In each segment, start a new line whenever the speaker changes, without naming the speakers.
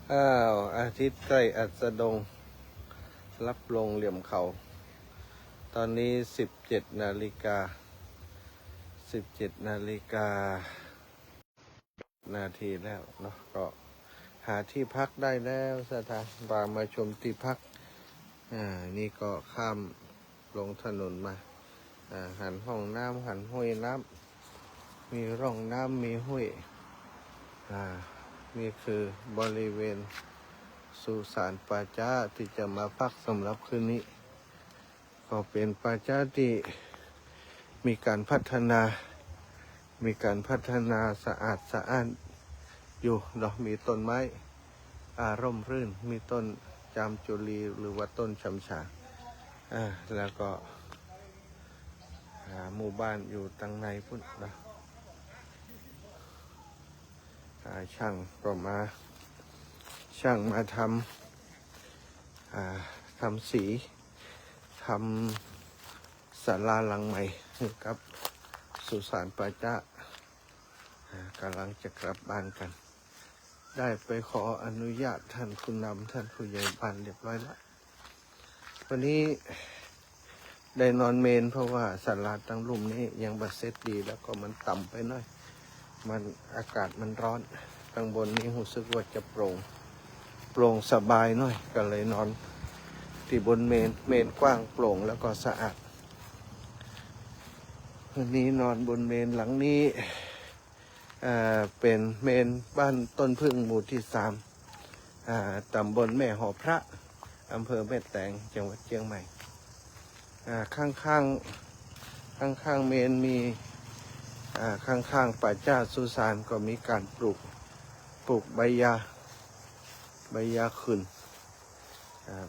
อาทิตย์ใกล้อัสดงรับลงเหลี่ยมเขาตอนนี้17 นาฬิกานาทีแล้วเนาะก็หาที่พักได้แล้วสถานบางมาชมที่พักนี่ก็ข้ามลงถนนมาหันห้องน้ำหันห้วยน้ำมีร่องน้ำมีห้วยนี่คือบริเวณสุสานป่าช้าที่จะมาพักสำหรับคืนนี้ก็เป็นป่าช้าที่มีการพัฒนาสะอาดอยู่เนาะมีต้นไม้ร่มรื่นมีต้นจามจุลีหรือว่าต้นชำฉาแล้วก็หมู่บ้านอยู่ตั้งในพุ่นนะช่างก็มาทำสีทำศาลาหลังใหม่กับสุสานป่าช้ากำลังจะกลับบ้านกันได้ไปขออนุญาตท่านผู้นำท่านผู้ใหญ่บ้านเรียบร้อยแล้ววันนี้ได้นอนเมนเพราะว่าศาลาตั้งลุ่มนี้ยังบัดเสร็จดีแล้วก็มันต่ำไปหน่อยมันอากาศมันร้อนข้างบนนี้รู้สึกว่าจะโปร่งสบายหน่อยก็เลยนอนที่บนเมนกว้างโปร่งแล้วก็สะอาดวันนี้นอนบนเมนหลังนี้เป็นเมนบ้านต้นพึ่งหมู่ที่3ตำบลแม่หอพระอำเภอแม่แตงจังหวัดเชียงใหม่ข้างเมนมีข้างป่าช้าสุสานก็มีการปลูกใบยาขึ้น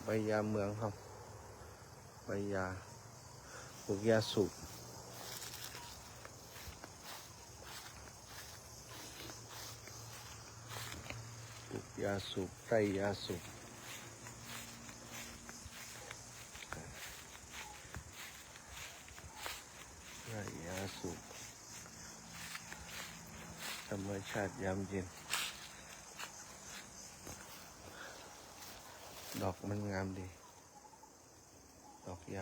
ใบยาเมืองครับใบยาปลูกยาสูบไร่ยาสูบธรรมชาติยามเย็นดอกมันงามดีดอกย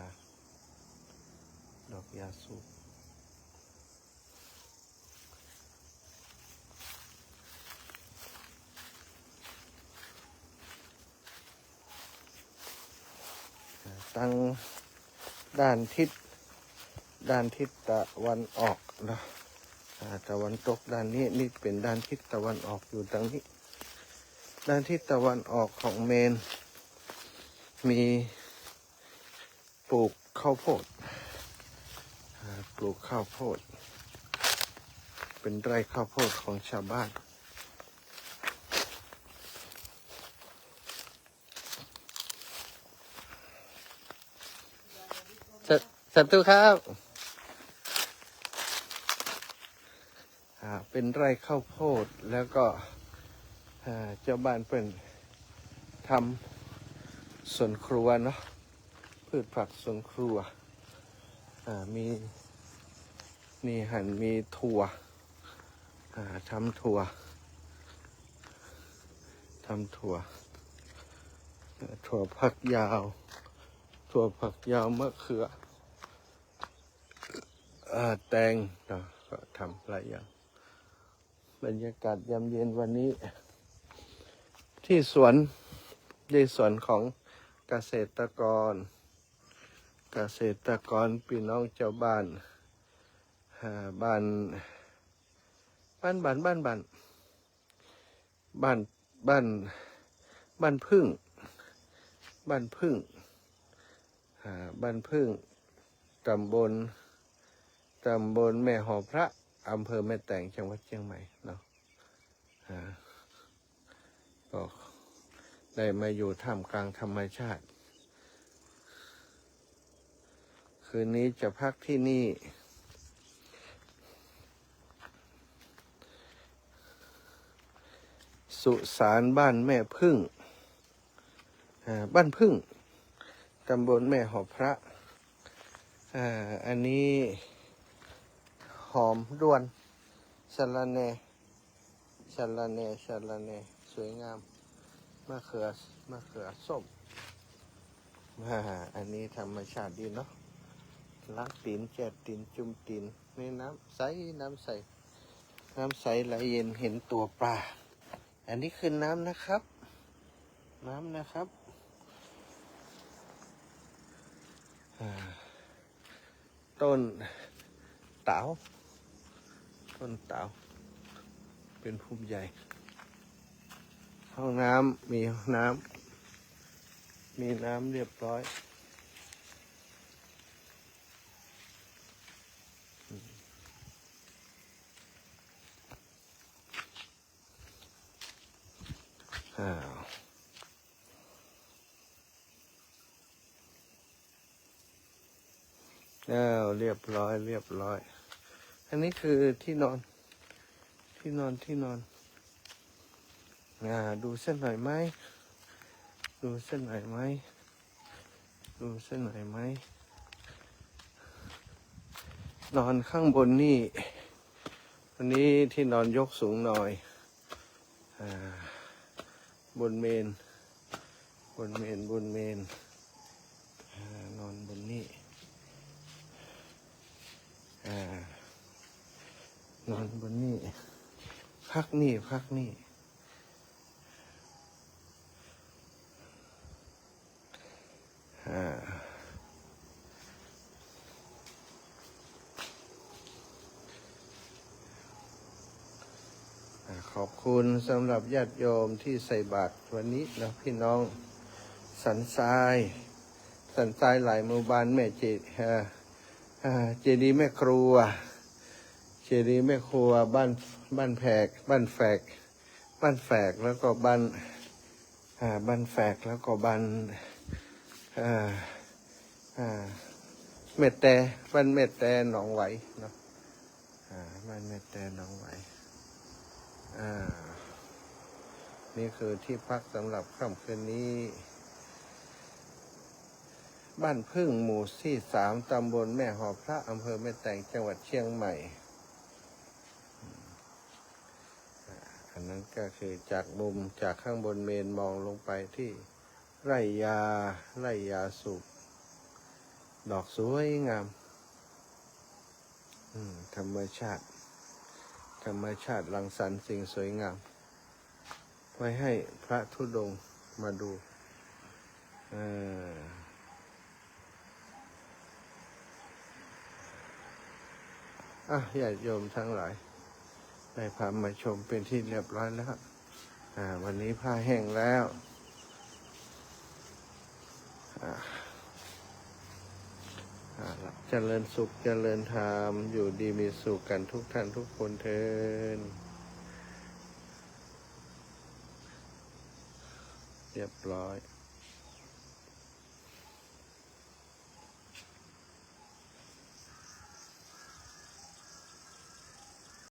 าสูบตั้งด้านทิศตะวันออกนะตะวันตกด้านนี้นี่เป็นด้านทิศตะวันออกอยู่ตรงนี้ด้านทิศตะวันออกของเมนมีปลูกข้าวโพดเป็นไร่ข้าวโพดของชาวบ้านสัตว์ครับเป็นไร่ข้าวโพดแล้วก็เจ้าบ้านเป็นทำสวนครัวเนาะพืชผักสวนครัวมีถั่วทำถั่วผักยาวมะเขือแตงก็ทำหลายอย่างบรรยากาศยามเย็นวันนี้ที่สวนของเกษตรกรพี่น้องเจ้าบ้านบ้านพึ่งตำบลแม่หอพระอำเภอแม่แตงจังหวัดเชียงใหม่เนาะก็ได้มาอยู่ท่ามกลางธรรมชาติคืนนี้จะพักที่นี่สุสานบ้านแม่พึ่งบ้านพึ่งตำบลแม่หอพระอันนี้หอมด้วนสะระแหน่สวยงาม มะเขือส้มอันนี้ธรรมชาติดีเนาะล้างตีนแช่ตีนจุ่มตีนในน้ำใสไหลเย็นเห็นตัวปลาอันนี้คือน้ำนะครับต้นเต๋าเป็นภูมิใหญ่ห้องน้ำมีน้ำเรียบร้อยแล้วเรียบร้อยอันนี้คือที่นอนดูเส้นหน่อยไหมนอนข้างบนนี่วันนี้ที่นอนยกสูงหน่อยบนเมนนอนบนนี่นอนบนนี่พักนี่ขอบคุณสำหรับญาติโยมที่ใส่บาตรวันนี้นะพี่น้องสันทรายหลายหมู่บ้านแม่เจดีย์แม่ครัวบ้านแฝกแล้วก็บ้านแล้วก็บ้านบ้านเมตแต่หนองไหวเนาะบ้านเมตแต่หนองไหวนี่คือที่พักสำหรับค่ำคืนนี้บ้านพึ่งหมู่ที่ 3ตำบลแม่หอพระอำเภอแม่แตงจังหวัดเชียงใหม่อันนั้นก็คือจากข้างบนเมนมองลงไปที่ไร่ยาสูบดอกสวยงามธรรมชาติรังสรรค์สิ่งสวยงามไว้ให้พระธุดงค์มาดูญาติโยมทั้งหลายได้พามาชมเป็นที่เรียบร้อยแล้ววันนี้ผ้าแห้งแล้วเจริญสุขเจริญธรรมอยู่ดีมีสุขกันทุกท่านทุกคนเถิดเรียบร้อย